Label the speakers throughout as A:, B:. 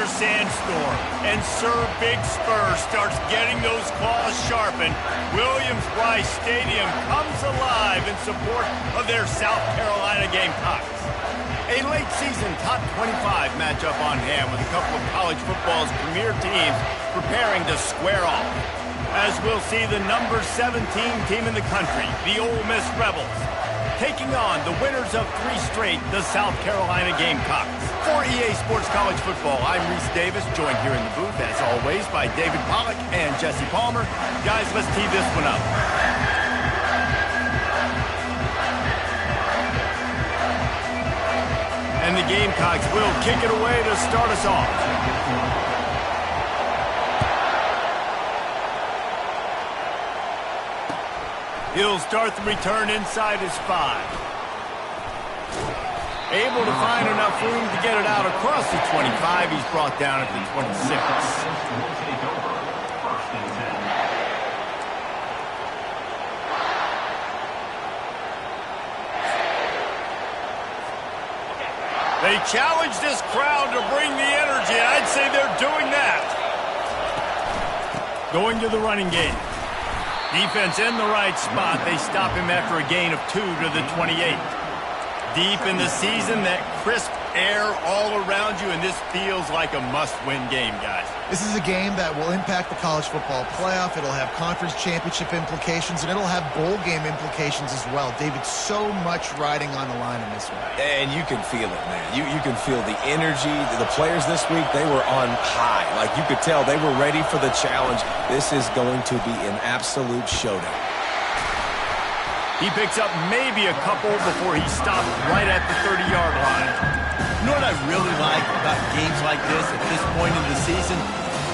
A: near Sandstorm, and Sir Big Spur starts getting those claws sharpened, Williams-Brice Stadium comes alive in support of their South Carolina Gamecocks. A late-season top 25 matchup on hand with a couple of college football's premier teams preparing to square off. As we'll see the number 17 team in the country, the Ole Miss Rebels, taking on the winners of 3 straight, the South Carolina Gamecocks. For EA Sports College Football, I'm Reese Davis, joined here in the booth, as always, by David Pollack and Jesse Palmer. Guys, let's tee this one up. And the Gamecocks will kick it away to start us off. He'll start the return inside his 5. Able to find enough room to get it out across the 25. He's brought down at the 26. They challenge this crowd to bring the energy, and I'd say they're doing that. Going to the running game. Defense in the right spot. They stop him after a gain of 2 to the 28. Deep in the season, that crisp air all around you, and this feels like a must-win game, guys.
B: This is a game that will impact the college football playoff. It'll have conference championship implications, and it'll have bowl game implications as well. David, so much riding on the line in this one.
C: And you can feel it, man. You can feel the energy. The players this week, they were on high. Like, you could tell they were ready for the challenge. This is going to be an absolute showdown.
A: He picks up maybe a couple before he stops right at the 30-yard line.
D: You know what I really like about games like this at this point in the season?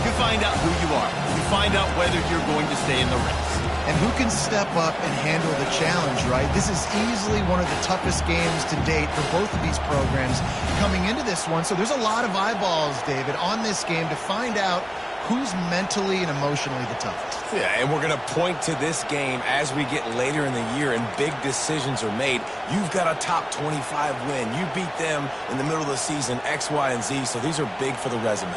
D: You find out who you are. You find out whether you're going to stay in the race.
B: And who can step up and handle the challenge, right? This is easily one of the toughest games to date for both of these programs coming into this one. So there's a lot of eyeballs, David, on this game to find out who's mentally and emotionally the toughest.
C: Yeah, and we're going to point to this game as we get later in the year and big decisions are made. You've got a top 25 win. You beat them in the middle of the season, X, Y, and Z, so these are big for the resume.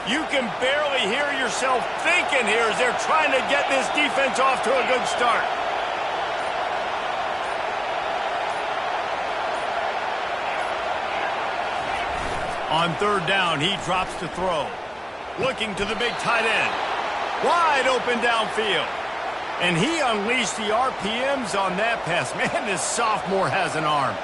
A: You can barely hear yourself thinking here as they're trying to get this defense off to a good start. On 3rd down, he drops to throw. Looking to the big tight end. Wide open downfield. And he unleashed the RPMs on that pass. Man, this sophomore has an arm.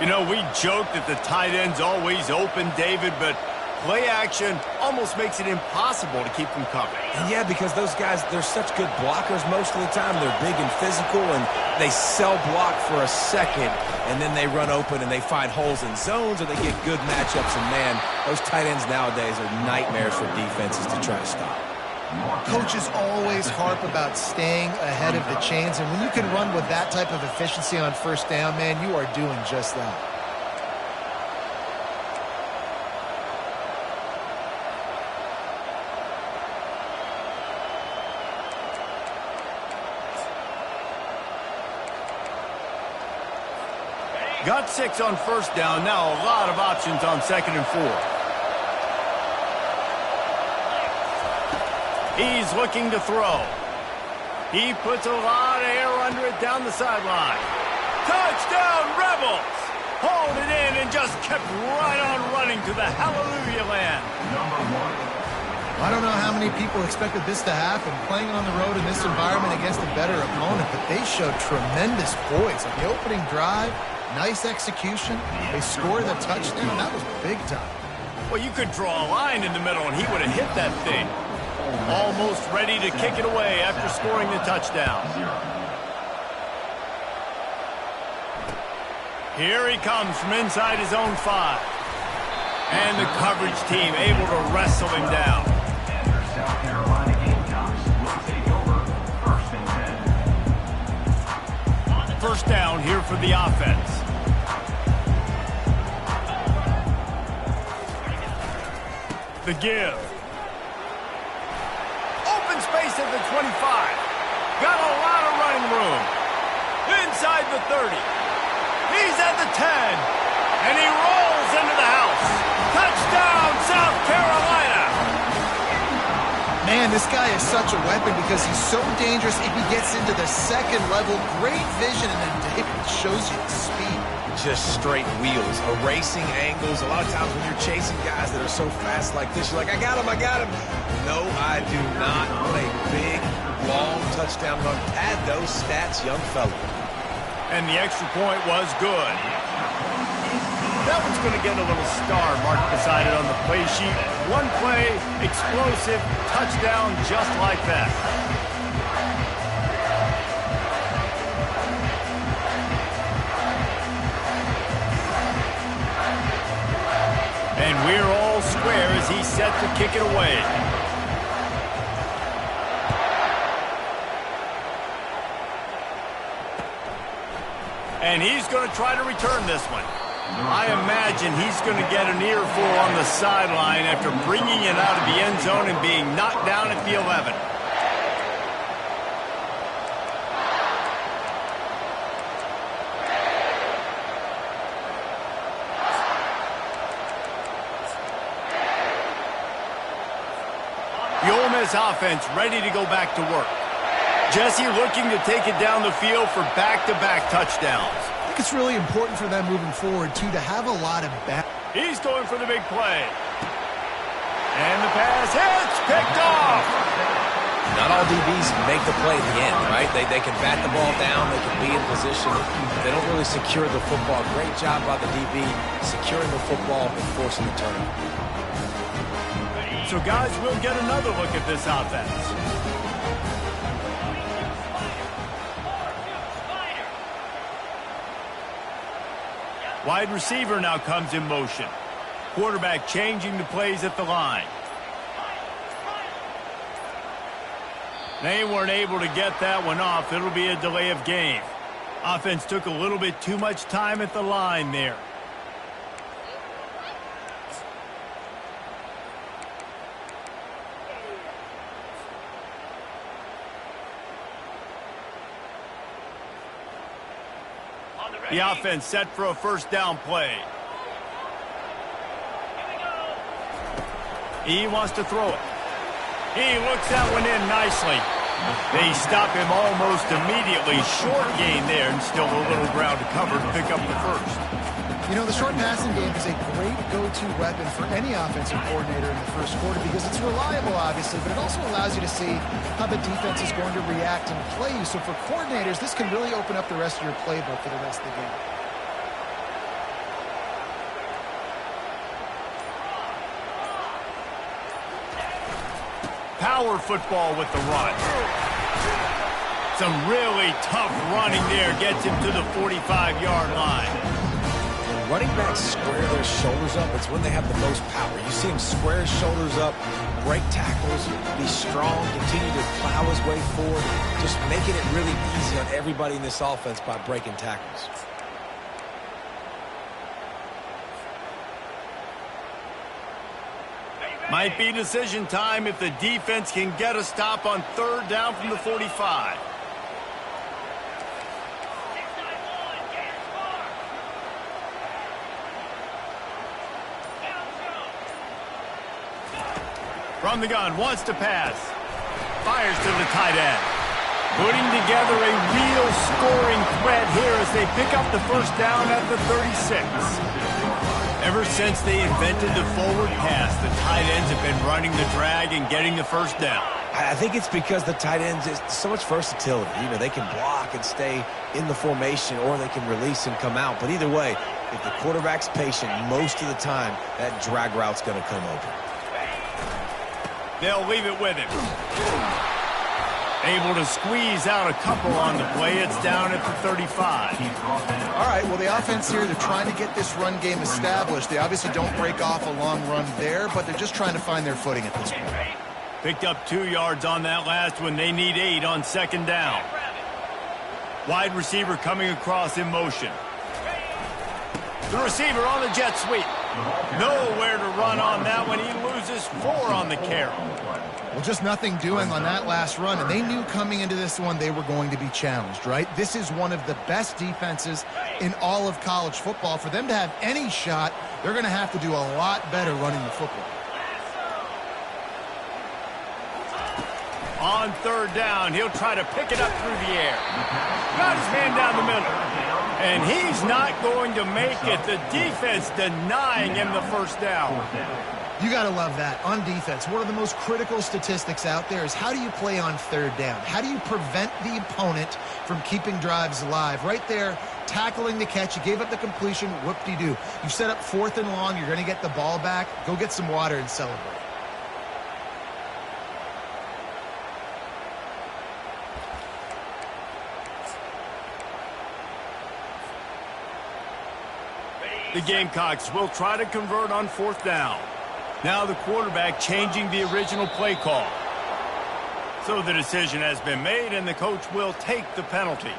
A: You know, we joke that the tight end's always open, David, but play action almost makes it impossible to keep them covered.
C: Yeah, because those guys, they're such good blockers most of the time. They're big and physical, and they sell block for a second, and then they run open and they find holes in zones, or they get good matchups. And, man, those tight ends nowadays are nightmares for defenses to try to stop.
B: Coaches always harp about staying ahead of the chains, and when you can run with that type of efficiency on 1st down, man, you are doing just that.
A: Got 6 on 1st down. Now a lot of options on 2nd and 4. He's looking to throw. He puts a lot of air under it down the sideline. Touchdown, Rebels! Hauled it in and just kept right on running to the hallelujah land.
B: I don't know how many people expected this to happen, playing on the road in this environment against a better opponent, but they showed tremendous poise. On the opening drive, nice execution. They scored the touchdown. That was big time.
A: Well, you could draw a line in the middle, and he would have hit that thing. Almost ready to kick it away after scoring the touchdown. Here he comes from inside his own 5. And the coverage team able to wrestle him down.
E: South Carolina Gamecocks will take over 1st and 10.
A: 1st down here for the offense. The give. Open space at the 25. Got a lot of running room. Inside the 30. He's at the 10. And he rolls into the house. Touchdown, South Carolina!
B: Man, this guy is such a weapon because he's so dangerous if he gets into the second level. Great vision, and then David shows you the speed.
C: Just straight wheels, erasing angles. A lot of times when you're chasing guys that are so fast like this, you're like, I got him, I got him. No, I do not. What a big, long touchdown run. Add those stats, young fella.
A: And the extra point was good. That one's going to get a little star marked beside it on the play sheet. One play, explosive, touchdown just like that. And we're all square as he's set to kick it away. And he's going to try to return this one. I imagine he's going to get an earful on the sideline after bringing it out of the end zone and being knocked down at the 11. The Ole Miss offense ready to go back to work. Jesse looking to take it down the field for back-to-back touchdowns.
B: I think it's really important for them moving forward, too, to have a lot of back.
A: He's going for the big play. And the pass hits, picked off.
C: Not all DBs make the play at the end, right? They can bat the ball down, they can be in position. They don't really secure the football. Great job by the DB securing the football and forcing the turnover.
A: So, guys, we'll get another look at this offense. Wide receiver now comes in motion. Quarterback changing the plays at the line. They weren't able to get that one off. It'll be a delay of game. Offense took a little bit too much time at the line there. The offense set for a first down play. He wants to throw it. He looks that one in nicely. They stop him almost immediately. Short gain there and still a little ground to cover to pick up the first.
B: You know, the short passing game is a great go-to weapon for any offensive coordinator in the first quarter because it's reliable, obviously, but it also allows you to see how the defense is going to react and play you. So for coordinators, this can really open up the rest of your playbook for the rest of the game.
A: Power football with the run. Some really tough running there gets him to the 45-yard line.
C: When running backs square their shoulders up, it's when they have the most power. You see him square his shoulders up, break tackles, be strong, continue to plow his way forward, just making it really easy on everybody in this offense by breaking tackles.
A: Might be decision time if the defense can get a stop on third down from the 45. From the gun, wants to pass. Fires to the tight end. Putting together a real scoring threat here as they pick up the first down at the 36. Ever since they invented the forward pass, the tight ends have been running the drag and getting the first down.
C: I think it's because the tight ends is so much versatility. You know, they can block and stay in the formation, or they can release and come out. But either way, if the quarterback's patient, most of the time, that drag route's going to come open.
A: They'll leave it with him. Able to squeeze out a couple on the play. It's down at the 35.
B: All right, well, the offense here, they're trying to get this run game established. They obviously don't break off a long run there, but they're just trying to find their footing at this point.
A: Picked up 2 yards on that last one. They need 8 on second down. Wide receiver coming across in motion. The receiver on the jet sweep. Nowhere to run on that one. He loses 4 on the carry.
B: Well, just nothing doing on that last run, and they knew coming into this one they were going to be challenged, right? This is one of the best defenses in all of college football. For them to have any shot, they're going to have to do a lot better running the football.
A: On 3rd down, he'll try to pick it up through the air. Got his man down the middle. And he's not going to make it. The defense denying him the 1st down.
B: You got to love that. On defense, one of the most critical statistics out there is how do you play on 3rd down? How do you prevent the opponent from keeping drives alive? Right there, tackling the catch. You gave up the completion. Whoop-de-doo. You set up 4th and long. You're going to get the ball back. Go get some water and celebrate.
A: The Gamecocks will try to convert on 4th down. Now the quarterback changing the original play call. So the decision has been made, and the coach will take the penalty.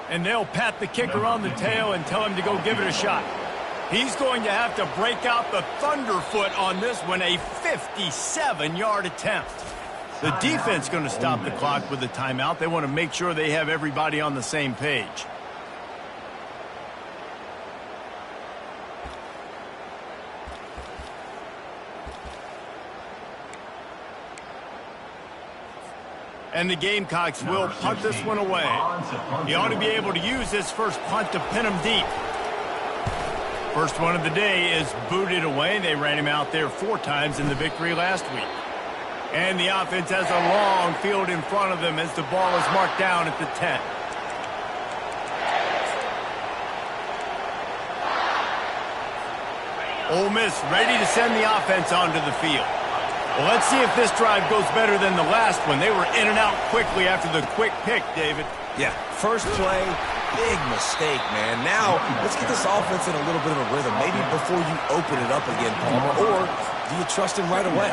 A: And they'll pat the kicker on the tail and tell him to go give it a shot. He's going to have to break out the thunderfoot on this one, a 57-yard attempt. The defense going to stop the clock with a timeout. They want to make sure they have everybody on the same page. And the Gamecocks will punt this one away. He ought to be able to use this first punt to pin him deep. First one of the day is booted away. They ran him out there 4 times in the victory last week. And the offense has a long field in front of them as the ball is marked down at the 10. Ole Miss ready to send the offense onto the field. Well, let's see if this drive goes better than the last one. They were in and out quickly after the quick pick, David.
C: Yeah, first play, big mistake, man. Now, let's get this offense in a little bit of a rhythm. Maybe before you open it up again, Palmer, or do you trust him right away?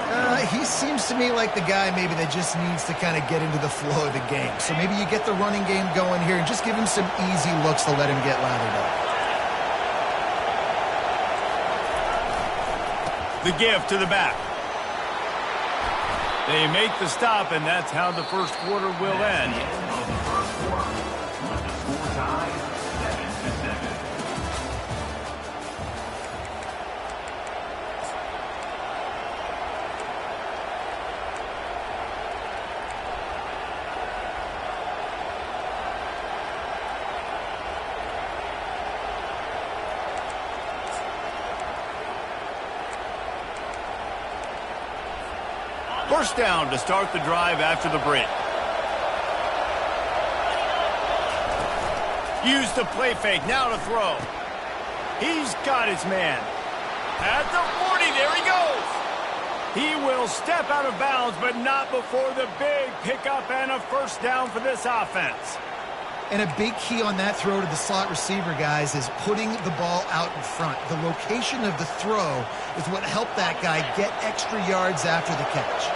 B: He seems to me like the guy maybe that just needs to kind of get into the flow of the game. So maybe you get the running game going here and just give him some easy looks to let him get lathered up.
A: The give to the back. They make the stop, and that's how the first quarter will end. First down to start the drive after the break. Use the play fake, now to throw. He's got his man. At the 40, there he goes. He will step out of bounds, but not before the big pickup and a first down for this offense.
B: And a big key on that throw to the slot receiver, guys, is putting the ball out in front. The location of the throw is what helped that guy get extra yards after the catch.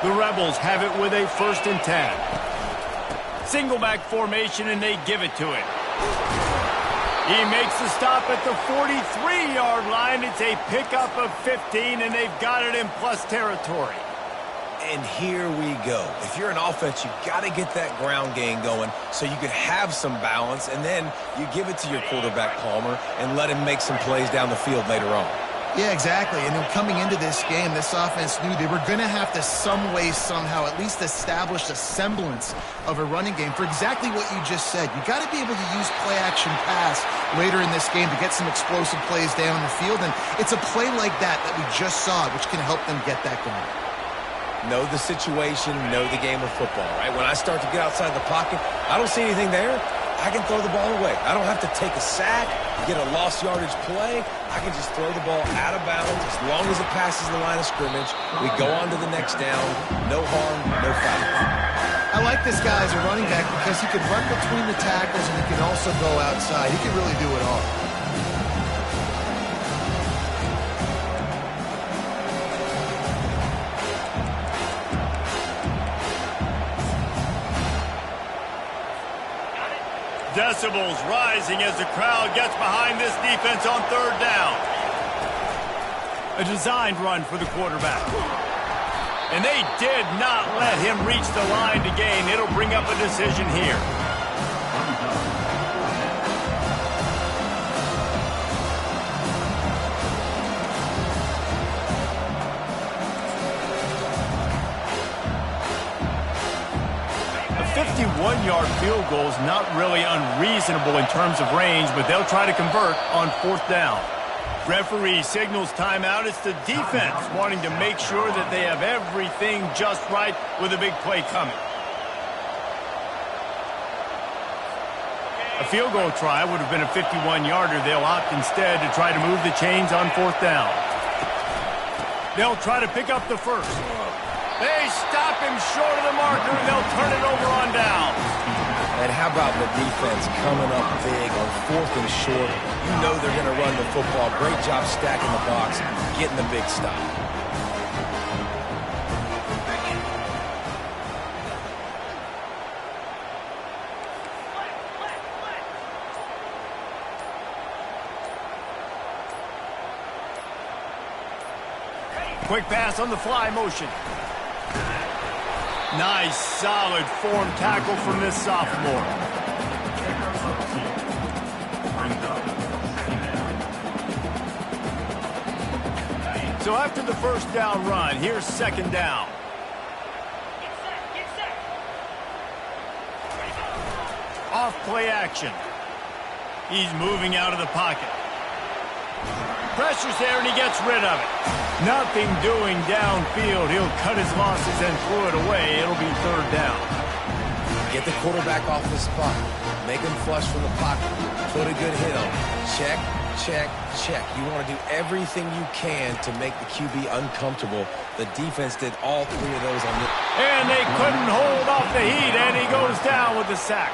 A: The Rebels have it with a 1st and 10. Single back formation, and they give it to him. He makes the stop at the 43-yard line. It's a pickup of 15, and they've got it in plus territory.
C: And here we go. If you're an offense, you got to get that ground game going so you can have some balance, and then you give it to your quarterback, Palmer, and let him make some plays down the field later on.
B: Yeah, exactly. And then coming into this game, this offense knew they were going to have to some way, somehow, at least establish a semblance of a running game for exactly what you just said. You got to be able to use play-action pass later in this game to get some explosive plays down the field. And it's a play like that we just saw, which can help them get that going.
C: Know the situation, know the game of football, right? When I start to get outside the pocket, I don't see anything there. I can throw the ball away. I don't have to take a sack, get a lost yardage play. I can just throw the ball out of bounds as long as it passes the line of scrimmage. We go on to the next down. No harm, no foul.
B: I like this guy as a running back because he can run between the tackles and he can also go outside. He can really do it all.
A: decibels rising as the crowd gets behind this defense on third down. A designed run for the quarterback. And they did not let him reach the line to gain. It'll bring up a decision here. A 51-yard field goal is not really unreasonable in terms of range, but they'll try to convert on fourth down. Referee signals timeout. It's the defense wanting to make sure that they have everything just right with a big play coming. A field goal try would have been a 51-yarder. They'll opt instead to try to move the chains on fourth down. They'll try to pick up the first. They stop him short of the marker, and they'll turn it over on down.
C: And how about the defense coming up big on fourth and short? You know they're going to run the football. Great job stacking the box, getting the big stop.
A: Quick pass on the fly motion. Nice, solid form tackle from this sophomore. So after the first down run, here's second down. Off play action. He's moving out of the pocket. Pressure's there and he gets rid of it. Nothing doing downfield. He'll cut his losses and throw it away. It'll be third down.
C: Get the quarterback off the spot. Make him flush from the pocket. Put a good hit on him. Check, check, check. You want to do everything you can to make the QB uncomfortable. The defense did all three of those on the...
A: And they couldn't hold off the heat, and he goes down with the sack.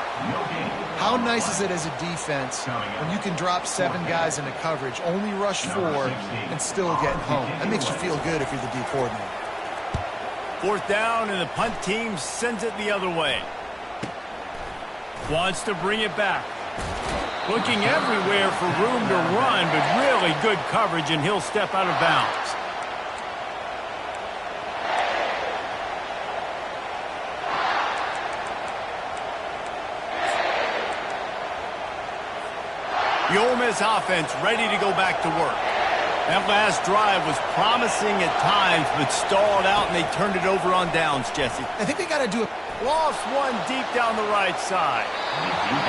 B: How nice is it as a defense when you can drop 7 guys into coverage, only rush 4, and still get home? That makes you feel good if you're the D coordinator.
A: Fourth down, and the punt team sends it the other way. Wants to bring it back. Looking everywhere for room to run, but really good coverage, and he'll step out of bounds. The Ole Miss offense ready to go back to work. That last drive was promising at times, but stalled out, and they turned it over on downs, Jesse.
B: I think they got to do it.
A: Lost one deep down the right side.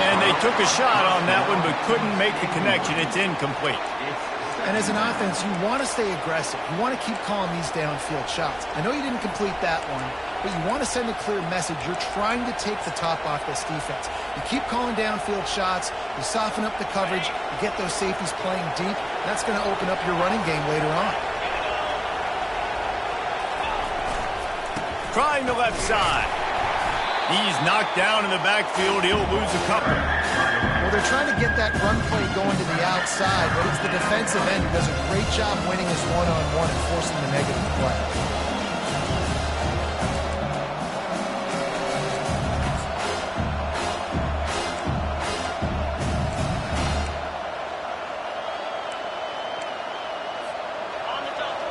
A: And they took a shot on that one, but couldn't make the connection. It's incomplete.
B: And as an offense, you want to stay aggressive. You want to keep calling these downfield shots. I know you didn't complete that one, but you want to send a clear message. You're trying to take the top off this defense. You keep calling downfield shots. You soften up the coverage. You get those safeties playing deep. That's going to open up your running game later on.
A: Trying the left side. He's knocked down in the backfield. He'll lose a couple.
B: Well, they're trying to get that run play going to the outside, but it's the defensive end who does a great job winning his one-on-one and forcing the negative play.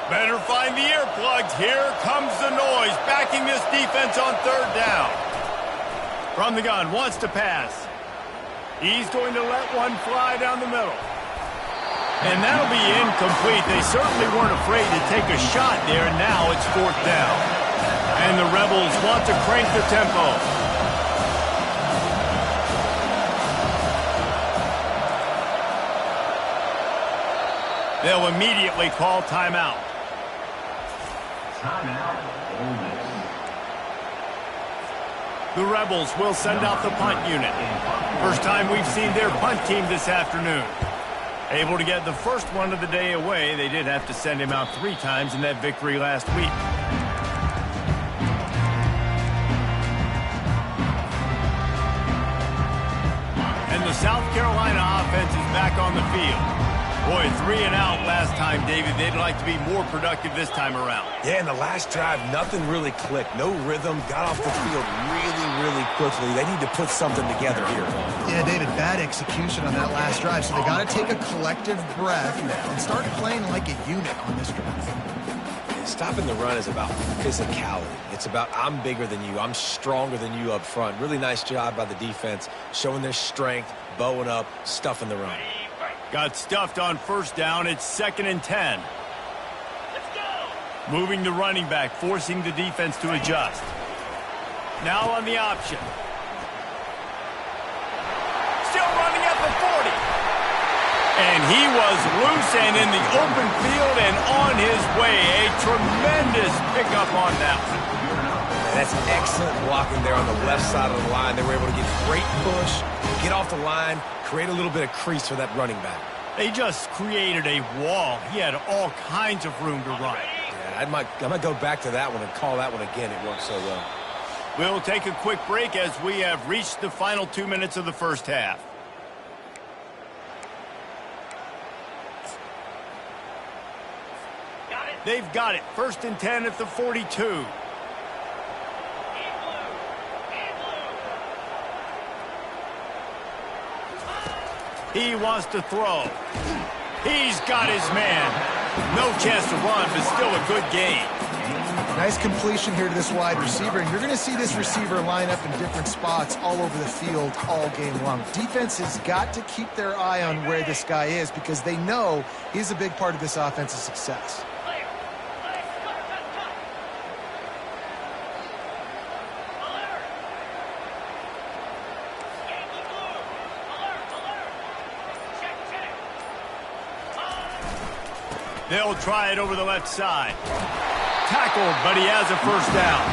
A: Better find the earplugs. Here comes the noise, backing this defense on third down. From the gun, wants to pass. He's going to let one fly down the middle. And that'll be incomplete. They certainly weren't afraid to take a shot there, and now it's fourth down. And the Rebels want to crank the tempo. They'll immediately call timeout.
E: Timeout, Ole Miss.
A: The Rebels will send out the punt unit. First time we've seen their punt team this afternoon. Able to get the first one of the day away. They did have to send him out 3 times in that victory last week. And the South Carolina offense is back on the field. Boy, 3 and out last time, David. They'd like to be more productive this time around.
C: Yeah, in the last drive, nothing really clicked. No rhythm. Got off the field really quickly. They need to put something together here.
B: Yeah, David, bad execution on that last drive. So they got to take a collective breath and start playing like a unit on this drive.
C: Stopping the run is about physicality. It's about I'm bigger than you. I'm stronger than you up front. Really nice job by the defense, showing their strength, bowing up, stuffing the run.
A: Got stuffed on first down. It's 2nd and 10. Moving the running back, forcing the defense to adjust. Now on the option. Still running at the 40. And he was loose and in the open field and on his way. A tremendous pickup on that one.
C: That's excellent blocking there on the left side of the line. They were able to get great push, get off the line, create a little bit of crease for that running back.
A: They just created a wall. He had all kinds of room to run.
C: Yeah, I might go back to that one and call that one again. It worked so well.
A: We'll take a quick break as we have reached the final 2 minutes of the first half. They've got it. 1st and 10 at the 42. He wants to throw. He's got his man. No chance to run, but still a good game.
B: Nice completion here to this wide receiver, and you're going to see this receiver line up in different spots all over the field all game long. Defense has got to keep their eye on where this guy is because they know he's a big part of this offensive success.
A: They'll try it over the left side. Tackled, but he has a first down.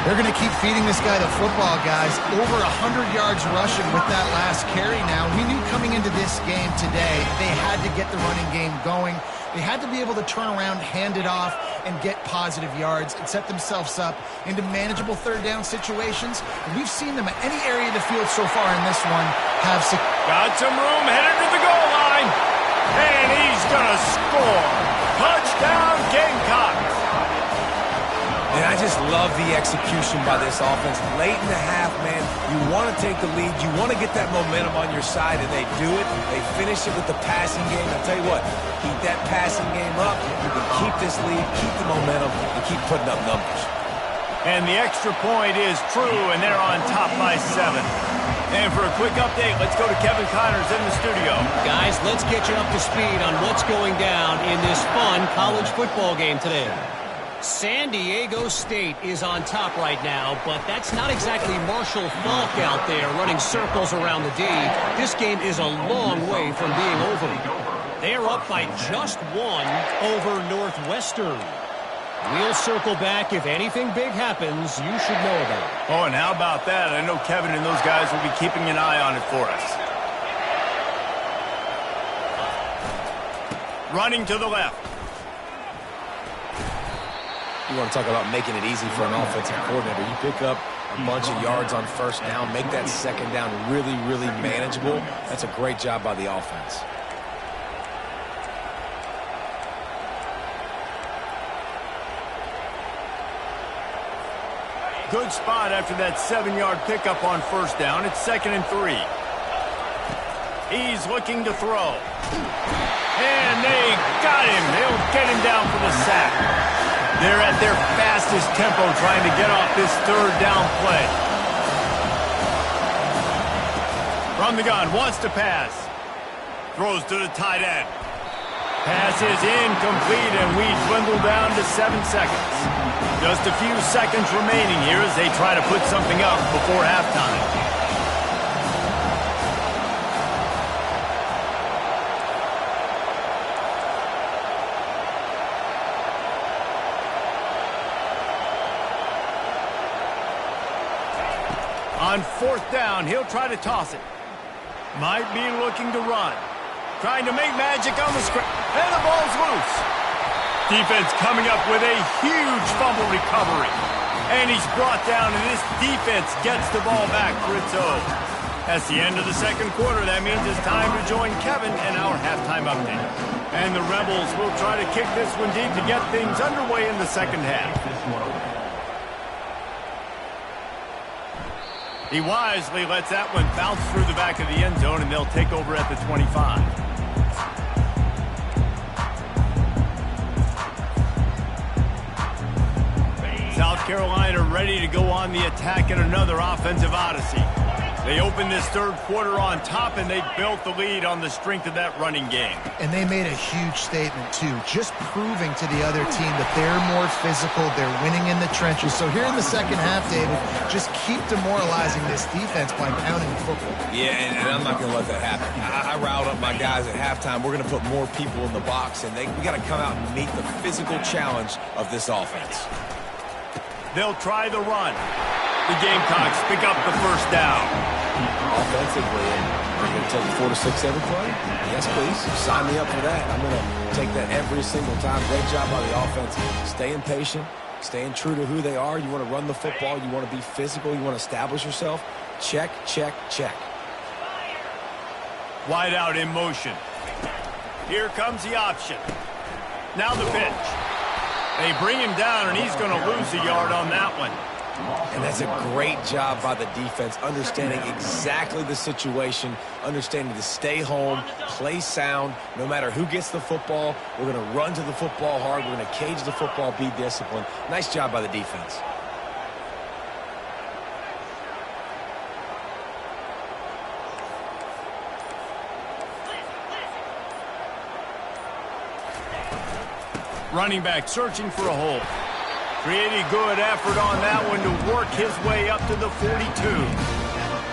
B: They're going to keep feeding this guy the football, guys. Over 100 yards rushing with that last carry now. We knew coming into this game today they had to get the running game going. They had to be able to turn around, hand it off, and get positive yards and set themselves up into manageable third down situations. And we've seen them at any area of the field so far in this one have
A: got some room, headed to the goal line. And he's going to score. Touchdown, Gamecocks.
C: And I just love the execution by this offense. Late in the half, man, you want to take the lead. You want to get that momentum on your side, and they do it. They finish it with the passing game. I'll tell you what, keep that passing game up. You can keep this lead, keep the momentum, and keep putting up numbers.
A: And the extra point is true, and they're on top by 7. And for a quick update, let's go to Kevin Connors in the studio.
F: Guys, let's get you up to speed on what's going down in this fun college football game today. San Diego State is on top right now, but that's not exactly Marshall Faulk out there running circles around the D. This game is a long way from being over. They are up by just 1 over Northwestern. We'll circle back. If anything big happens, you should know about it.
A: Oh, and how about that? I know Kevin and those guys will be keeping an eye on it for us. Running to the left.
C: You want to talk about making it easy for an offensive coordinator. You pick up a bunch of yards on first down, make that second down really, really manageable. That's a great job by the offense.
A: Good spot after that 7-yard pickup on first down. It's 2nd and 3. He's looking to throw. And they got him. They'll get him down for the sack. They're at their fastest tempo trying to get off this third down play. From the gun, wants to pass. Throws to the tight end. Pass is incomplete, and we dwindle down to 7 seconds. Just a few seconds remaining here as they try to put something up before halftime. On fourth down, he'll try to toss it. Might be looking to run. Trying to make magic on the screen. And the ball's loose. Defense coming up with a huge fumble recovery. And he's brought down, and this defense gets the ball back for its own. That's the end of the second quarter. That means it's time to join Kevin and our halftime update. And the Rebels will try to kick this one deep to get things underway in the second half. He wisely lets that one bounce through the back of the end zone, and they'll take over at the 25. South Carolina ready to go on the attack in another offensive odyssey. They opened this third quarter on top, and they built the lead on the strength of that running game.
B: And they made a huge statement, too, just proving to the other team that they're more physical, they're winning in the trenches. So here in the second half, David, just keep demoralizing this defense by pounding the football.
C: Yeah, and I'm not going to let that happen. I riled up my guys at halftime. We're going to put more people in the box, and we got to come out and meet the physical challenge of this offense.
A: They'll try the run. The Gamecocks pick up the first down.
C: Offensively, are you going to take 4 to 6 every play? Yes, please. Sign me up for that. I'm going to take that every single time. Great job by the offense. Staying patient, staying true to who they are. You want to run the football. You want to be physical. You want to establish yourself. Check, check, check.
A: Wide out in motion. Here comes the option. Now the pitch. They bring him down, and he's going to lose a yard on that one.
C: And that's a great job by the defense, understanding exactly the situation, understanding to stay home, play sound. No matter who gets the football, we're going to run to the football hard. We're going to cage the football, be disciplined. Nice job by the defense.
A: Running back searching for a hole. Pretty good effort on that one to work his way up to the 42.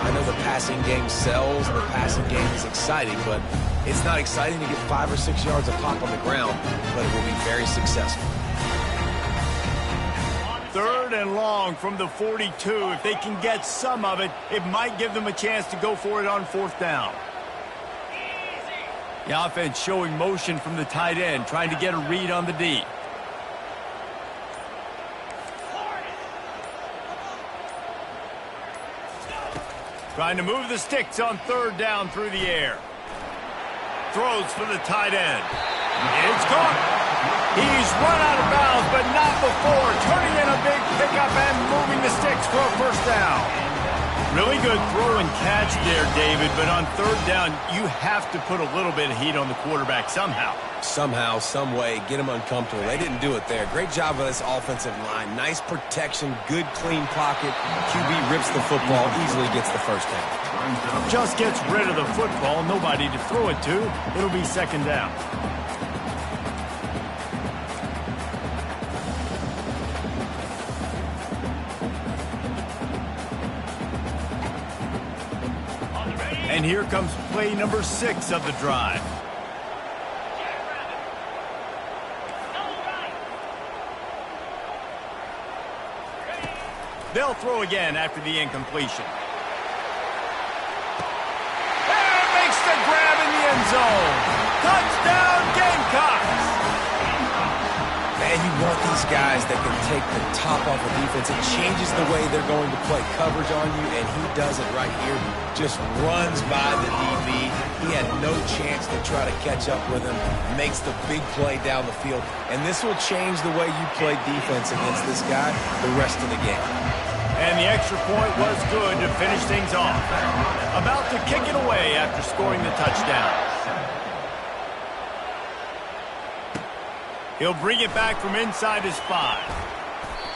C: I know the passing game sells, the passing game is exciting, but it's not exciting to get 5 or 6 yards of pop on the ground, but it will be very successful.
A: Third and long from the 42. If they can get some of it, it might give them a chance to go for it on fourth down. The offense showing motion from the tight end, trying to get a read on the D. Trying to move the sticks on third down through the air. Throws for the tight end. It's caught. He's run out of bounds, but not before. Turning in a big pickup and moving the sticks for a first down. Really good throw and catch there, David, but on third down, you have to put a little bit of heat on the quarterback somehow.
C: Somehow, some way, get them uncomfortable. They didn't do it there. Great job of this offensive line. Nice protection, good clean pocket. QB rips the football, easily gets the first down.
A: Just gets rid of the football, nobody to throw it to. It'll be second down. And here comes play number 6 of the drive. They'll throw again after the incompletion. And makes the grab in the end zone. Touchdown, Gamecocks!
C: Man, you want these guys that can take the top off the defense. It changes the way they're going to play coverage on you, and he does it right here. Just runs by the DB. He had no chance to try to catch up with him. Makes the big play down the field. And this will change the way you play defense against this guy the rest of the game.
A: And the extra point was good to finish things off. About to kick it away after scoring the touchdown. He'll bring it back from inside his 5.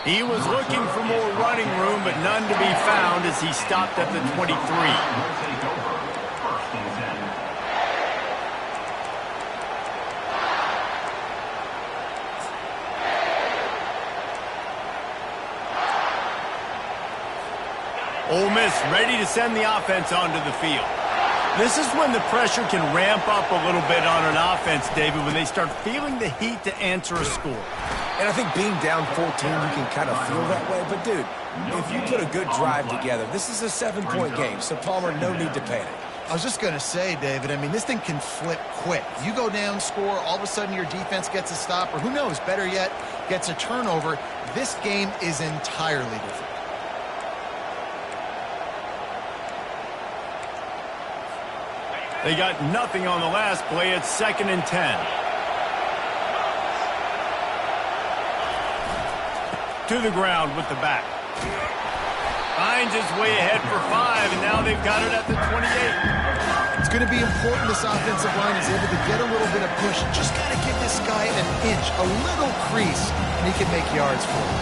A: He was looking for more running room, but none to be found as he stopped at the 23. Ole Miss ready to send the offense onto the field. This is when the pressure can ramp up a little bit on an offense, David, when they start feeling the heat to answer a score.
C: And I think being down 14, you can kind of feel that way. But, dude, if you put a good drive together, this is a 7-point game. So, Palmer, no need to panic.
B: I was just going to say, David, I mean, this thing can flip quick. You go down, score, all of a sudden your defense gets a stop, or who knows, better yet, gets a turnover. This game is entirely different.
A: They got nothing on the last play. It's 2nd and 10. To the ground with the back. Finds his way ahead for 5, and now they've got it at the 28.
B: It's going to be important this offensive line is able to get a little bit of push. Just got to give this guy an inch, a little crease, and he can make yards for it.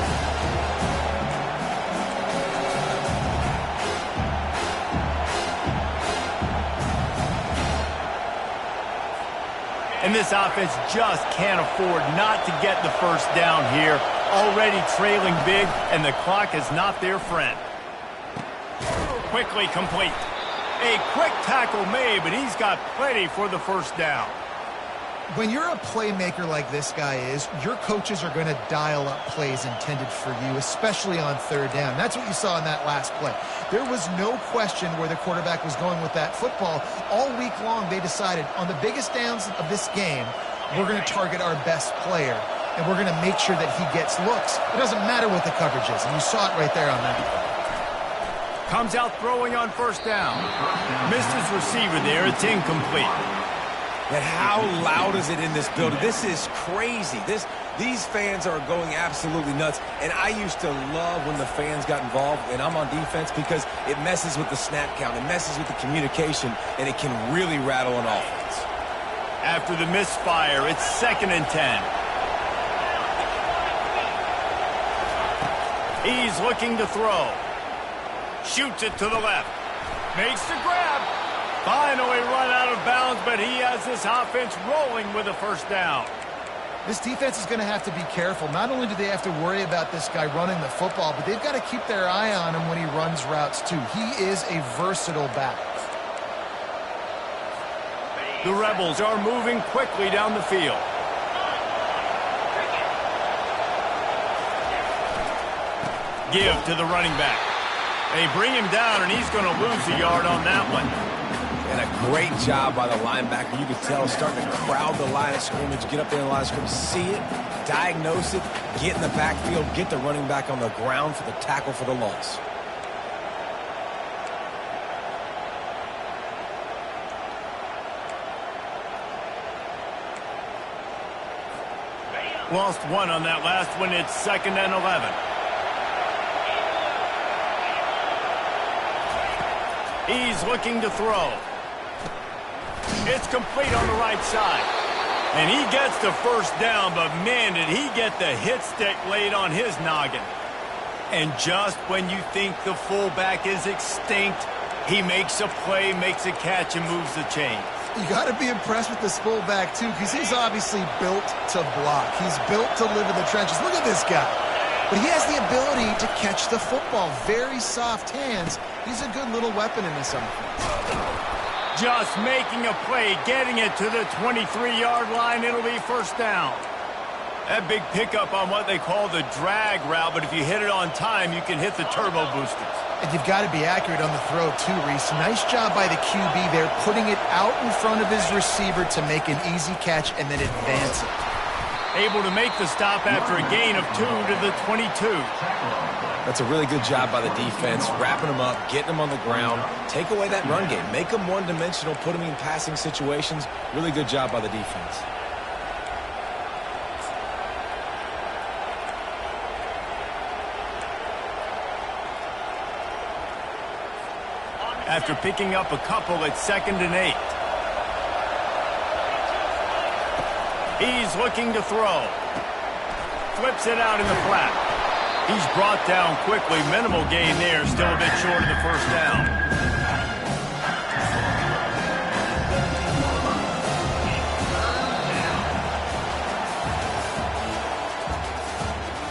A: And this offense just can't afford not to get the first down here. Already trailing big, and the clock is not their friend. Quickly complete. A quick tackle made, but he's got plenty for the first down.
B: When you're a playmaker like this guy is, your coaches are going to dial up plays intended for you, especially on third down. That's what you saw in that last play. There was no question where the quarterback was going with that football. All week long, they decided on the biggest downs of this game, we're going to target our best player, and we're going to make sure that he gets looks. It doesn't matter what the coverage is, and you saw it right there on that.
A: Comes out throwing on first down. Missed his receiver there. It's incomplete.
C: And how loud is it in this building? This is crazy. These fans are going absolutely nuts. And I used to love when the fans got involved, and I'm on defense, because it messes with the snap count. It messes with the communication, and it can really rattle an offense.
A: After the misfire, it's 2nd and 10. He's looking to throw. Shoots it to the left. Makes the grab. Finally run out of bounds, but he has this offense rolling with a first down.
B: This defense is going to have to be careful. Not only do they have to worry about this guy running the football, but they've got to keep their eye on him when he runs routes too. He is a versatile back.
A: The Rebels are moving quickly down the field. Give to the running back. They bring him down, and he's going to lose a yard on that one.
C: And a great job by the linebacker. You can tell, starting to crowd the line of scrimmage, get up there in the line of scrimmage, see it, diagnose it, get in the backfield, get the running back on the ground for the tackle for the loss.
A: Lost one on that last one. It's 2nd and 11. He's looking to throw. It's complete on the right side. And he gets the first down, but man, did he get the hit stick laid on his noggin. And just when you think the fullback is extinct, he makes a play, makes a catch, and moves the chain.
B: You got to be impressed with this fullback, too, because he's obviously built to block. He's built to live in the trenches. Look at this guy. But he has the ability to catch the football. Very soft hands. He's a good little weapon in this offense.
A: Just making a play, getting it to the 23-yard line. It'll be first down. That big pickup on what they call the drag route, but if you hit it on time, you can hit the turbo boosters.
B: And you've got to be accurate on the throw, too, Reese. Nice job by the QB there, putting it out in front of his receiver to make an easy catch and then advance it.
A: Able to make the stop after a gain of 2 to the 22.
C: That's a really good job by the defense, wrapping them up, getting them on the ground, take away that run game, make them one-dimensional, put them in passing situations. Really good job by the defense.
A: After picking up a couple, it's 2nd and 8. He's looking to throw. Flips it out in the flat. He's brought down quickly. Minimal gain there. Still a bit short of the first down.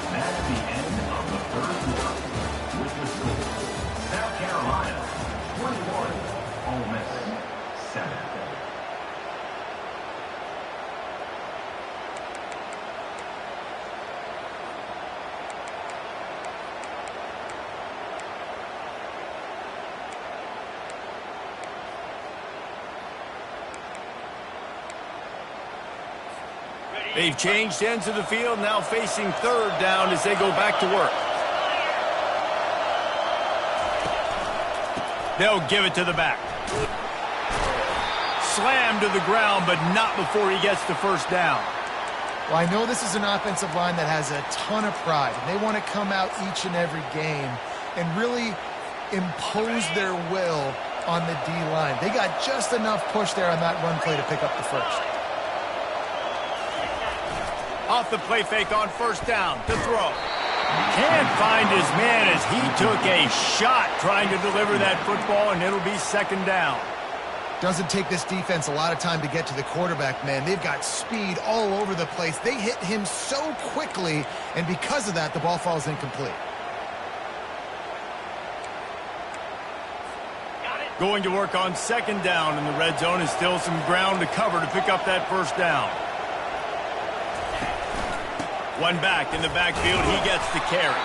E: That's the end of the first quarter. With the score, South Carolina 21, Ole Miss 7.
A: They've changed ends of the field, now facing third down as they go back to work. They'll give it to the back. Slammed to the ground, but not before he gets the first down.
B: Well, I know this is an offensive line that has a ton of pride, and they want to come out each and every game and really impose their will on the D-line. They got just enough push there on that run play to pick up the first.
A: Off the play fake on first down to throw. Can't find his man as he took a shot trying to deliver that football, and it'll be second down.
B: Doesn't take this defense a lot of time to get to the quarterback, man. They've got speed all over the place. They hit him so quickly, and because of that, the ball falls incomplete.
A: Going to work on second down in the red zone, is still some ground to cover to pick up that first down. One back in the backfield, he gets the carry.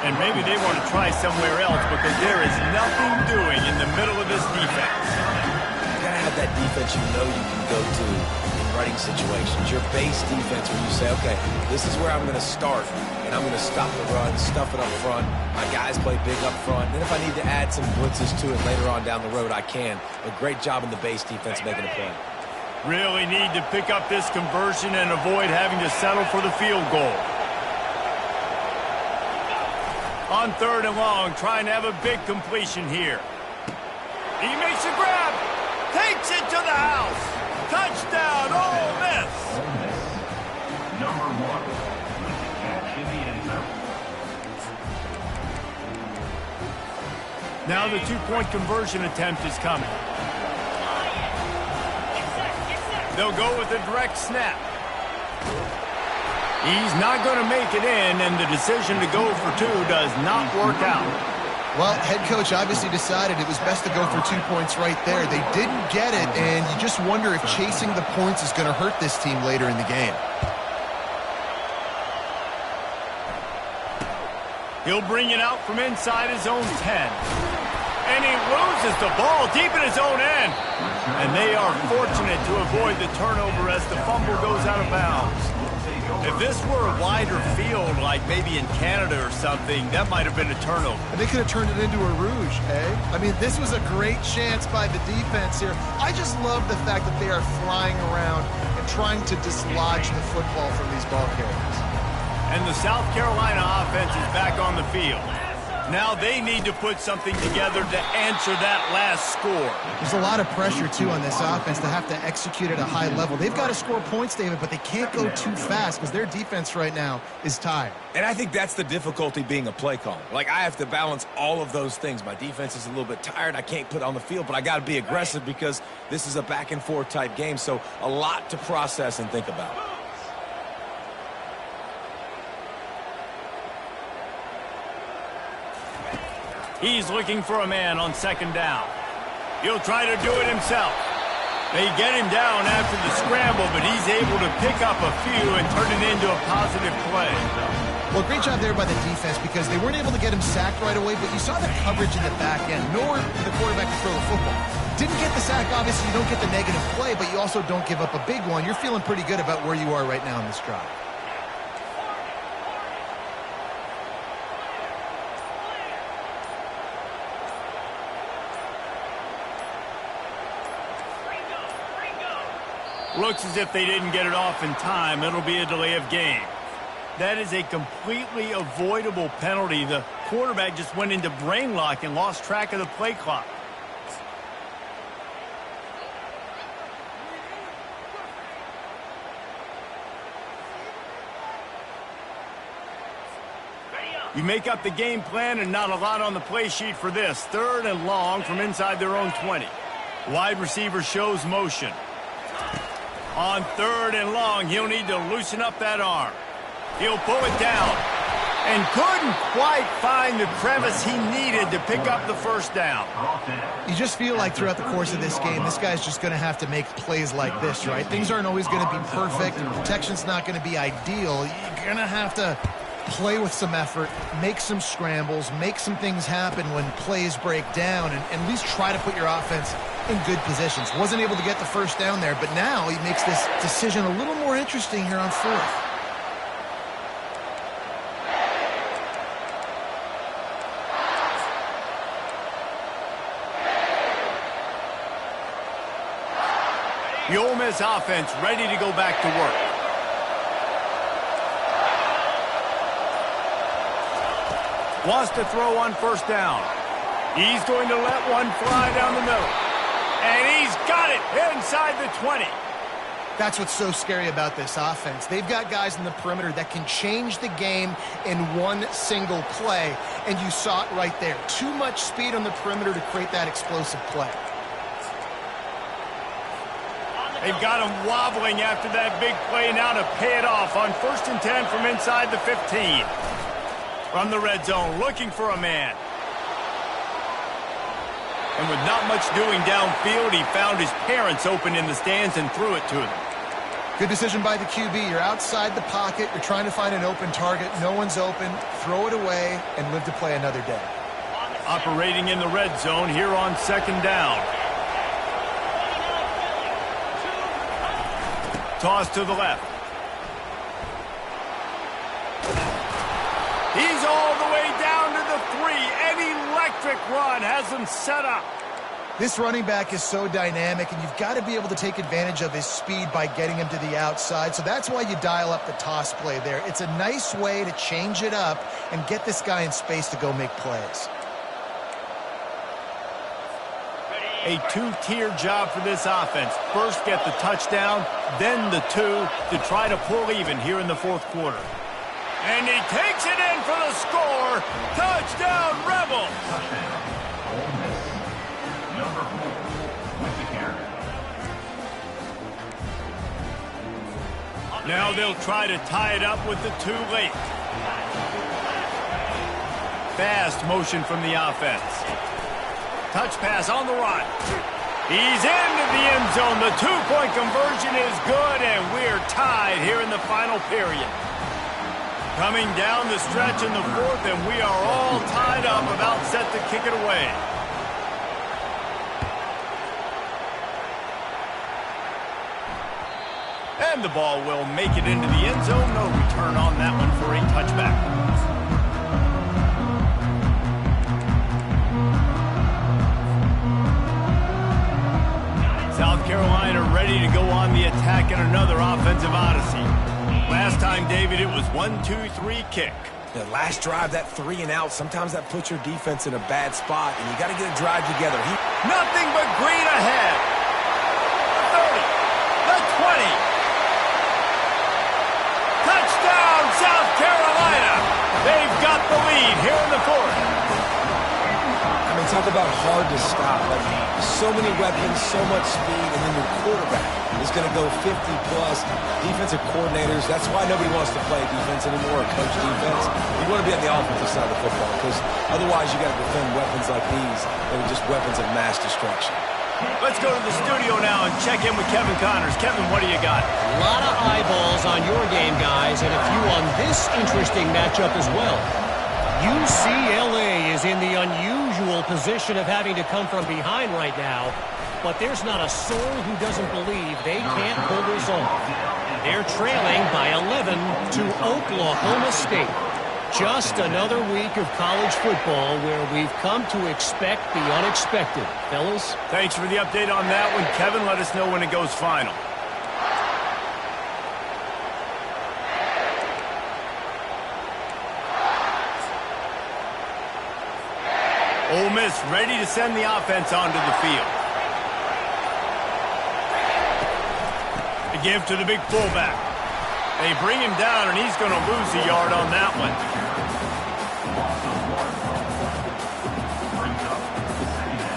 A: And maybe they want to try somewhere else because there is nothing doing in the middle of this defense.
C: You gotta have that defense you know you can go to in running situations. Your base defense where you say, okay, this is where I'm going to start, and I'm going to stop the run, stuff it up front. My guys play big up front. Then if I need to add some blitzes to it later on down the road, I can. But great job in the base defense making a play.
A: Really need to pick up this conversion and avoid having to settle for the field goal. On third and long, trying to have a big completion here. He makes a grab. Takes it to the house. Touchdown, Ole Miss.
E: Ole Miss. Number 1 with the catch in the end zone.
A: Now the two-point conversion attempt is coming. They'll go with a direct snap. He's not going to make it in, and the decision to go for two does not work out.
B: Well, head coach obviously decided it was best to go for 2 points right there. They didn't get it, and you just wonder if chasing the points is going to hurt this team later in the game.
A: He'll bring it out from inside his own 10. And he loses the ball deep in his own end. And they are fortunate to avoid the turnover as the fumble goes out of bounds. If this were a wider field, like maybe in Canada or something, that might have been a turnover.
B: And they could have turned it into a rouge, eh? I mean, this was a great chance by the defense here. I just love the fact that they are flying around and trying to dislodge the football from these ball carriers.
A: And the South Carolina offense is back on the field. Now they need to put something together to answer that last score.
B: There's a lot of pressure, too, on this offense to have to execute at a high level. They've got to score points, David, but they can't go too fast because their defense right now is tired.
C: And I think that's the difficulty being a play caller. Like, I have to balance all of those things. My defense is a little bit tired. I can't put on the field, but I got to be aggressive because this is a back-and-forth type game, so a lot to process and think about.
A: He's looking for a man on second down. He'll try to do it himself. They get him down after the scramble, but he's able to pick up a few and turn it into a positive play.
B: Well, great job there by the defense because they weren't able to get him sacked right away, but you saw the coverage in the back end, nor the quarterback to throw the football. Didn't get the sack, obviously you don't get the negative play, but you also don't give up a big one. You're feeling pretty good about where you are right now in this drive.
A: Looks as if they didn't get it off in time. It'll be a delay of game. That is a completely avoidable penalty. The quarterback just went into brain lock and lost track of the play clock. You make up the game plan and not a lot on the play sheet for this. Third and long from inside their own 20. Wide receiver shows motion. On third and long, he'll need to loosen up that arm. He'll pull it down and couldn't quite find the crevice he needed to pick up the first down.
B: You just feel like throughout the course of this game, this guy's just going to have to make plays like this, right? Things aren't always going to be perfect, and protection's not going to be ideal. You're going to have to play with some effort, make some scrambles, make some things happen when plays break down, and at least try to put your offense in good positions. Wasn't able to get the first down there, but now he makes this decision a little more interesting here on fourth.
A: The Ole Miss offense ready to go back to work. Wants to throw on first down. He's going to let one fly down the middle. And he's got it inside the 20.
B: That's what's so scary about this offense. They've got guys in the perimeter that can change the game in one single play, and you saw it right there. Too much speed on the perimeter to create that explosive play.
A: They've got him wobbling after that big play now to pay it off on 1st and 10 from inside the 15. From the red zone, looking for a man. And with not much doing downfield, he found his parents open in the stands and threw it to them.
B: Good decision by the QB. You're outside the pocket. You're trying to find an open target. No one's open. Throw it away and live to play another day.
A: Operating in the red zone here on 2nd down. Toss to the left. He's all the way down to the 3. An electric run has him set up.
B: This running back is so dynamic, and you've got to be able to take advantage of his speed by getting him to the outside. So that's why you dial up the toss play there. It's a nice way to change it up and get this guy in space to go make plays.
A: A two-tier job for this offense. First, get the touchdown, then the 2 to try to pull even here in the 4th quarter. And he takes it in for the score. Touchdown, Rebels!
E: Touchdown, Ole Miss. Number 4 with the carry.
A: Now they'll try to tie it up with the 2 late. Fast motion from the offense. Touch pass on the run. He's into the end zone. The 2-point conversion is good, and we're tied here in the final period. Coming down the stretch in the 4th, and we are all tied up, about set to kick it away. And the ball will make it into the end zone. No return on that one for a touchback. South Carolina ready to go on the attack in another offensive odyssey. Last time, David, it was 1-2-3 kick.
C: The last drive, that 3 and out, sometimes that puts your defense in a bad spot, and you got to get a drive together.
A: Nothing but green ahead. 30, the 20. Touchdown, South Carolina. They've got the lead here in the 4th.
C: I mean, talk about hard to stop. Like, so many weapons, so much speed, and then your quarterback is going to go 50-plus. Defensive coordinators, that's why nobody wants to play defense anymore or coach defense. You want to be on the offensive side of the football because otherwise you got to defend weapons like these that are just weapons of mass destruction.
A: Let's go to the studio now and check in with Kevin Connors. Kevin, what do you got?
F: A lot of eyeballs on your game, guys, and a few on this interesting matchup as well. UCLA is in the unusual position of having to come from behind right now, but there's not a soul who doesn't believe they can't pull this off. They're trailing by 11 to Oklahoma State. Just another week of college football where we've come to expect the unexpected. Fellas?
A: Thanks for the update on that one, Kevin. Let us know when it goes final. Ole Miss ready to send the offense onto the field. The give to the big fullback. They bring him down, and he's going to lose a yard on that one.
E: Brings up 2nd down.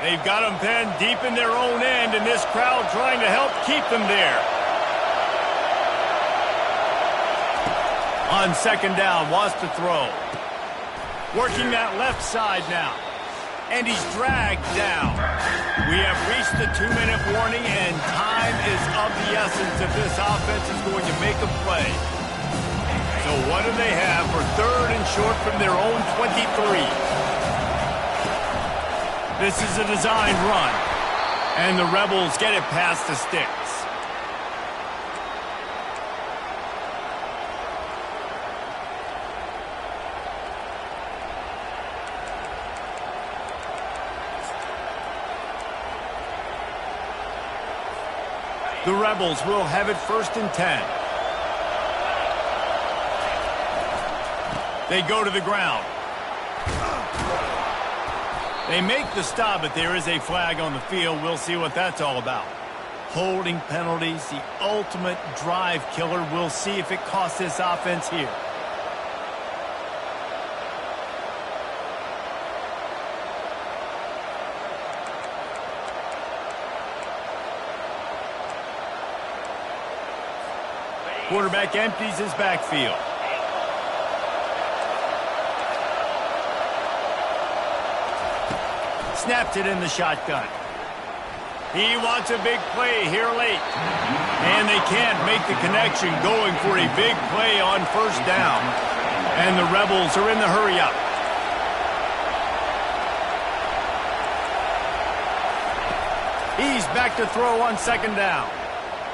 A: They've got them pinned deep in their own end, and this crowd trying to help keep them there. On 2nd down, wants to throw. Working that left side now. And he's dragged down. We have reached the 2-minute warning, and time is of the essence if this offense is going to make a play. So what do they have for 3rd and short from their own 23? This is a designed run, and the Rebels get it past the sticks. The Rebels will have it 1st and 10. They go to the ground. They make the stop, but there is a flag on the field. We'll see what that's all about. Holding penalties, the ultimate drive killer. We'll see if it costs this offense here. Quarterback empties his backfield. Snapped it in the shotgun. He wants a big play here late. And they can't make the connection, going for a big play on 1st down. And the Rebels are in the hurry-up. He's back to throw on 2nd down.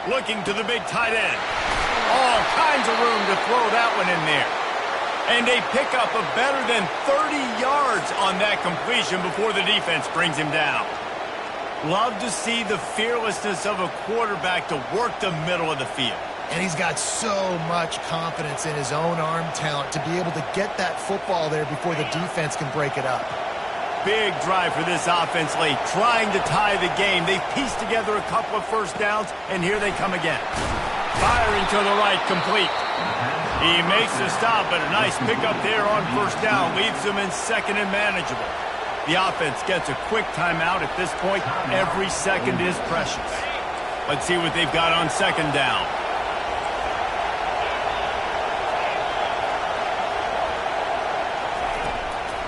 A: Looking to the big tight end. All kinds of room to throw that one in there. And they pick up a better than 30 yards on that completion before the defense brings him down. Love to see the fearlessness of a quarterback to work the middle of the field.
B: And he's got so much confidence in his own arm talent to be able to get that football there before the defense can break it up.
A: Big drive for this offense late, trying to tie the game. They've pieced together a couple of 1st downs, and here they come again. Firing to the right, complete. He makes the stop, but a nice pickup there on 1st down. Leaves them in 2nd and manageable. The offense gets a quick timeout at this point. Every second is precious. Let's see what they've got on 2nd down.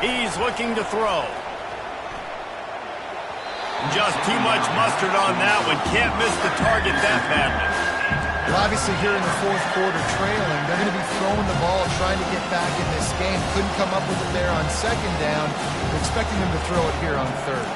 A: He's looking to throw. Just too much mustard on that one. Can't miss the target that badly.
B: Well, obviously here in the 4th quarter trailing, they're going to be throwing the ball, trying to get back in this game. Couldn't come up with it there on 2nd down. We're expecting them to throw it here on 3rd.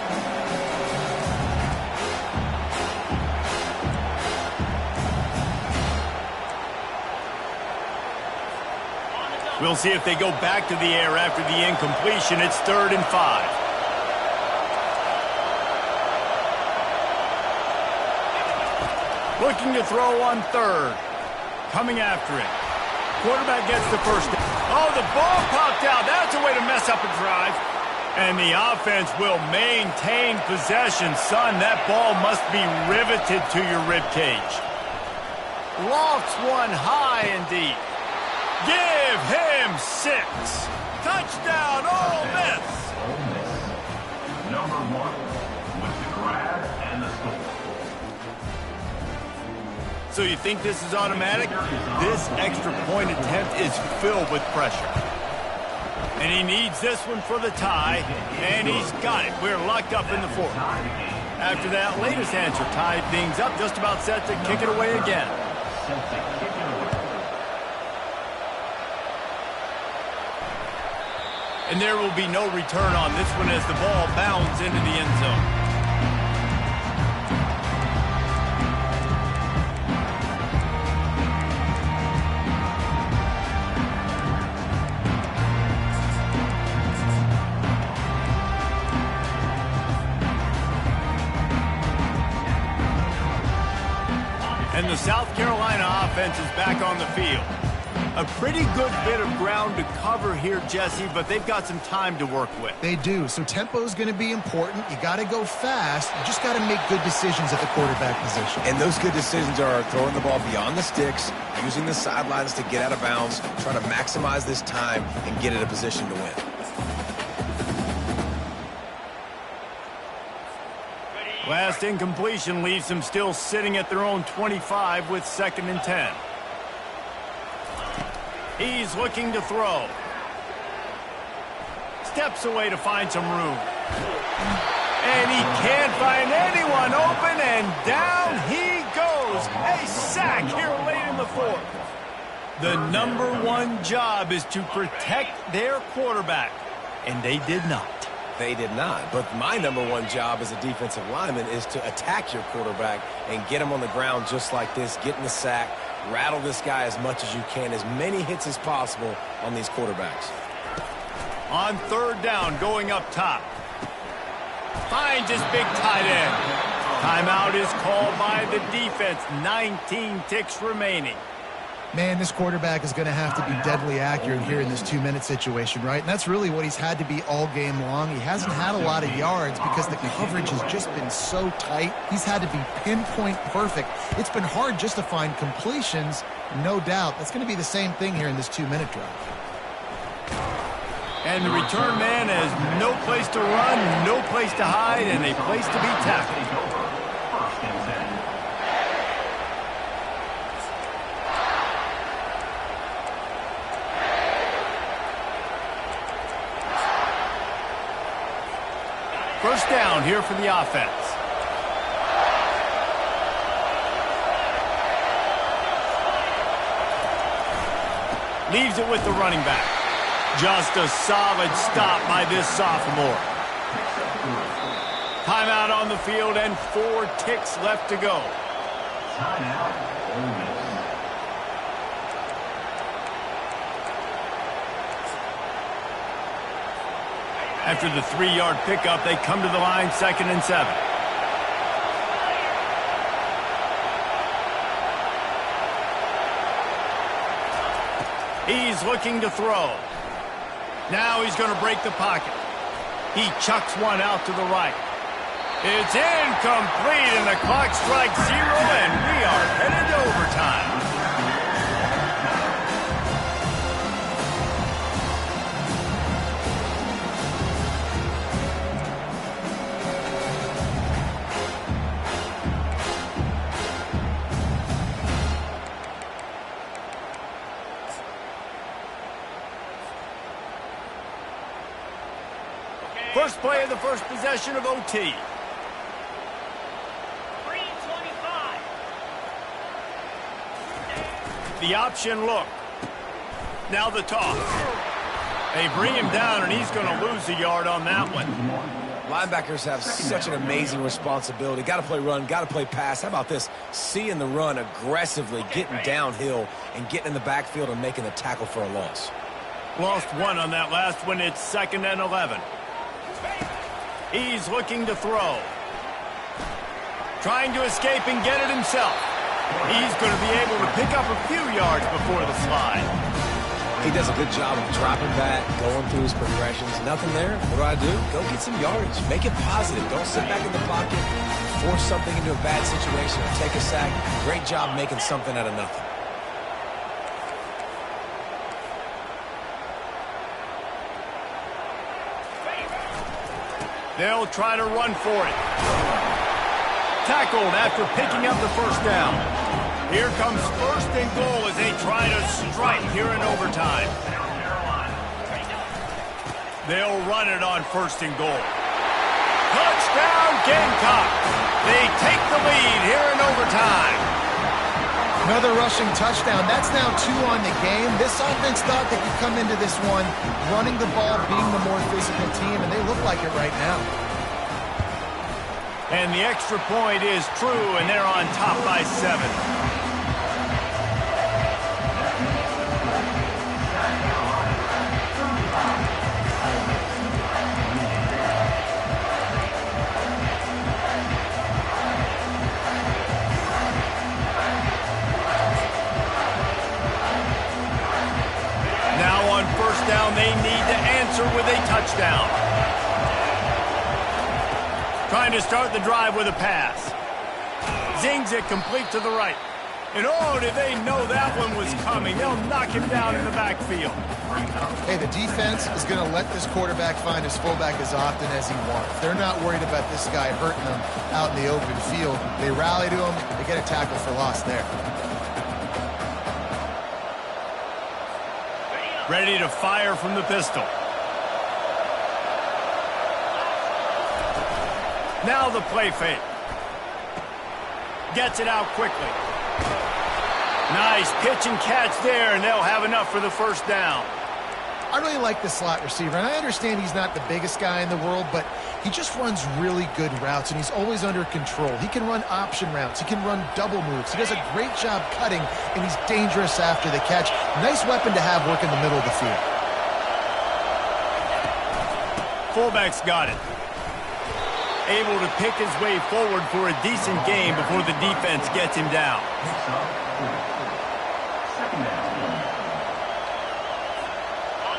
A: We'll see if they go back to the air after the incompletion. It's 3rd and 5. Looking to throw on 3rd. Coming after it. Quarterback gets the 1st down. Oh, the ball popped out. That's a way to mess up a drive. And the offense will maintain possession. Son, that ball must be riveted to your ribcage. Lofts one high and deep. Give him 6. Touchdown, Ole Miss.
E: Ole Miss. Number 1 with the grab and the score.
A: So you think this is automatic? This extra point attempt is filled with pressure. And he needs this one for the tie, and he's got it. We're locked up in the 4th. After that latest answer tied things up, just about set to kick it away again. And there will be no return on this one as the ball bounds into the end zone. And the South Carolina offense is back on the field. A pretty good bit of ground to cover here, Jesse, but they've got some time to work with.
B: They do. So tempo is going to be important. You got to go fast. You just got to make good decisions at the quarterback position.
C: And those good decisions are throwing the ball beyond the sticks, using the sidelines to get out of bounds, trying to maximize this time and get in a position to win.
A: Last incompletion leaves them still sitting at their own 25 with 2nd and 10. He's looking to throw. Steps away to find some room. And he can't find anyone open, and down he goes. A sack here late in the 4th. The number 1 job is to protect their quarterback, and they did not.
C: They did not. But my number 1 job as a defensive lineman is to attack your quarterback and get him on the ground just like this, get in the sack, rattle this guy as much as you can, as many hits as possible on these quarterbacks.
A: On 3rd down, going up top. Finds his big tight end. Timeout is called by the defense. 19 ticks remaining.
B: Man, this quarterback is going to have to be deadly accurate here in this 2-minute situation, right? And that's really what he's had to be all game long. He hasn't had a lot of yards because the coverage has just been so tight. He's had to be pinpoint perfect. It's been hard just to find completions, no doubt. That's going to be the same thing here in this 2-minute drive.
A: And the return man has no place to run, no place to hide, and a place to be tackled. First down here for the offense. Leaves it with the running back. Just a solid stop by this sophomore. Timeout on the field and 4 ticks left to go.
E: Timeout, Ole Miss.
A: After the 3-yard pickup, they come to the line, 2nd and 7. He's looking to throw. Now he's going to break the pocket. He chucks one out to the right. It's incomplete, and the clock strikes 0, and we are headed to overtime. First play of the first possession of OT.
F: 3:25.
A: The option look. Now the toss. They bring him down, and he's going to lose a yard on that one.
C: Linebackers have such an amazing responsibility. Got to play run, got to play pass. How about this? Seeing the run aggressively, getting downhill, and getting in the backfield and making the tackle for a loss.
A: Lost one on that last one. It's 2nd and 11. He's looking to throw. Trying to escape and get it himself. He's going to be able to pick up a few yards before the slide.
C: He does a good job of dropping back, going through his progressions. Nothing there. What do? Go get some yardage. Make it positive. Don't sit back in the pocket, force something into a bad situation, or take a sack. Great job making something out of nothing.
A: They'll try to run for it. Tackled after picking up the first down. Here comes 1st and goal as they try to strike here in overtime. They'll run it on 1st and goal. Touchdown, Gamecocks! They take the lead here in overtime.
B: Another rushing touchdown. That's now 2 on the game. This offense thought they could come into this one running the ball, being the more physical team, and they look like it right now.
A: And the extra point is true, and they're on top by 7. Now on 1st down, they need to answer with a touchdown. Trying to start the drive with a pass. Zings it complete to the right. And oh, did they know that one was coming. They'll knock him down in the backfield.
B: Hey, the defense is going to let this quarterback find his fullback as often as he wants. They're not worried about this guy hurting them out in the open field. They rally to him. They get a tackle for loss there.
A: Ready to fire from the pistol. Now the play fake. Gets it out quickly. Nice pitch and catch there, and they'll have enough for the 1st down.
B: I really like the slot receiver, and I understand he's not the biggest guy in the world, but he just runs really good routes, and he's always under control. He can run option routes. He can run double moves. He does a great job cutting, and he's dangerous after the catch. Nice weapon to have work in the middle of the field.
A: Fullback's got it. able to pick his way forward for a decent game before the defense gets him down.
E: Picks up 4. 2nd down.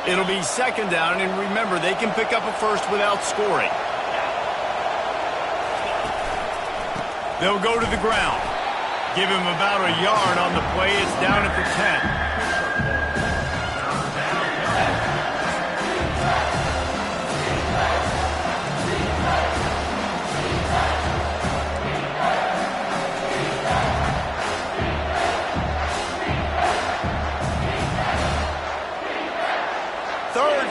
A: It'll be 2nd down, and remember, they can pick up a first without scoring. They'll go to the ground. Give him about a yard on the play. It's down at the 10.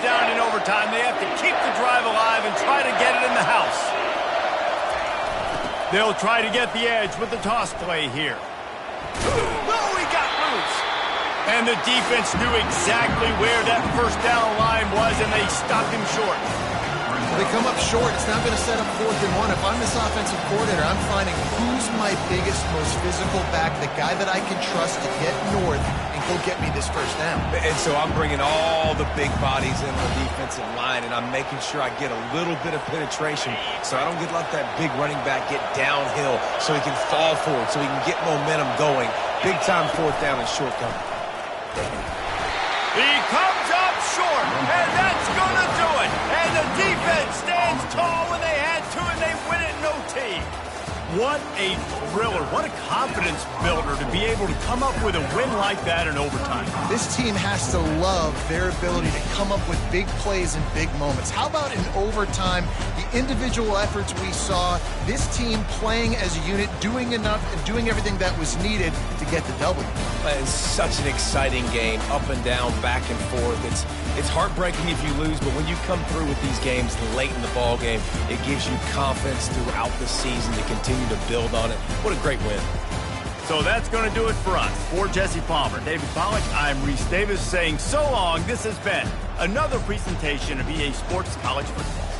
A: Down in overtime. They have to keep the drive alive and try to get it in the house. They'll try to get the edge with the toss play here. Oh, he got loose. And the defense knew exactly where that first down line was, and they stopped him short.
B: They come up short. It's not going to set up 4th and 1. If I'm this offensive coordinator, I'm finding who's my biggest, most physical back, the guy that I can trust to get north and go get me this first down.
C: And so I'm bringing all the big bodies in the defensive line, and I'm making sure I get a little bit of penetration so I don't let that big running back get downhill so he can fall forward, so he can get momentum going. Big time 4th down and short coming.
A: He comes up short, and that's going to do it. And the defense stands tall when they had to, and they win it in OT. What a thriller. What a confidence builder to be able to come up with a win like that in overtime.
B: This team has to love their ability to come up with big plays and big moments. How about in overtime, the individual efforts we saw, this team playing as a unit, doing enough and doing everything that was needed to get the W.
C: It's such an exciting game, up and down, back and forth. It's heartbreaking if you lose, but when you come through with these games late in the ball game, it gives you confidence throughout the season to continue to build on it. What a great win.
A: So that's going to do it for us. For Jesse Palmer, David Pollack, I'm Reese Davis saying so long. This has been another presentation of EA Sports College Football.